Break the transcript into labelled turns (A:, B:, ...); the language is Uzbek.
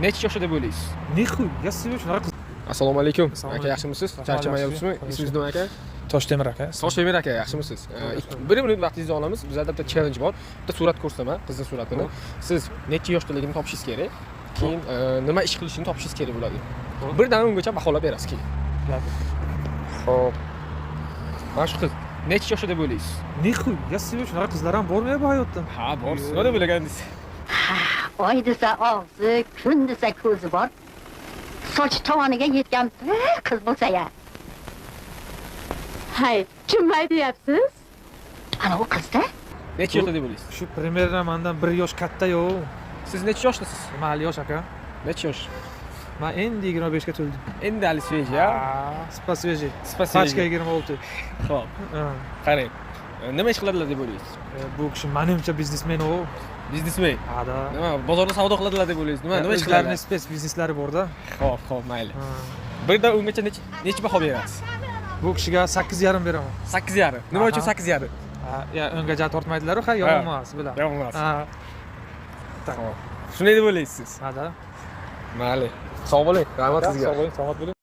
A: Necha yoshda deb o'ylaysiz?
B: Nixuya siz shunaqa qiz.
A: Assalomu alaykum.
B: Assalomu
A: Aka,
B: alaykum.
A: yaxshimisiz?
B: Assalomu
A: Charchamayapsizmi?
B: alaykum.
A: Ismingiz nima aka?
B: Toshtemir aka.
A: Toshtemir aka, yaxshimisiz? 1 minut vaqtingizni olamiz. Bizda bitta challenge bor. Bitta surat ko'rsataman, qizning suratini. Siz necha yoshdaligini topishingiz kerak. Keyin nima ish qilishini topishingiz kerak bo'ladi. Birdan ungacha baholab berasiz keyin. Xo'p. Mana shu qiz necha yoshda deb o'ylaysiz?
B: Nixuya siz shunaqa qizlar ham bormi bu hayotda?
A: Ha, bor. Nima deb o'ylagansiz?
C: Oy desa og'zi, kun desa ko'zi bor. Soch tovoniga yetgan bir qiz bo'lsa-ya.
D: Hay, kim aytyapsiz?
C: Ana u qizda
A: Necha yoshda deb o'ylaysiz?
B: Shu примерно mendan 1 yosh katta-yu.
A: Siz necha yoshdasiz?
B: Mali yosh aka.
A: Necha yosh?
B: Men endi 25 ga to'ldim.
A: Endi hali sveji, ya.
B: Spasiyeji.
A: Spasiyeji.
B: Pachka 26.
A: Xo'p.
B: Ha.
A: Qarang. Nima ish qiladilar deb o'ylaysiz?
B: Bu kishi menimcha biznesmen u.
A: Biznesmen.
B: Hada.
A: Nima, bozorda savdo qiladilar deb o'ylaysiz? Nima ish
B: O'zlarining
A: qiladilar?
B: spes bizneslari bor-da.
A: Xo'p, mayli. Birdan ungacha necha baho berasiz?
B: Bu kishiga 8,5 beraman.
A: 8,5. Nima uchun 8,5?
B: Ya ungacha tortmaydilar-ku, ha, yomon emas, bilan.
A: Yomon emas.
B: Ha.
A: Shunday deb o'ylaysiz siz?
B: Hada.
A: Mayli. Sog' bo'ling. Rahmat sizga.
B: Sog' bo'ling, salomat bo'ling.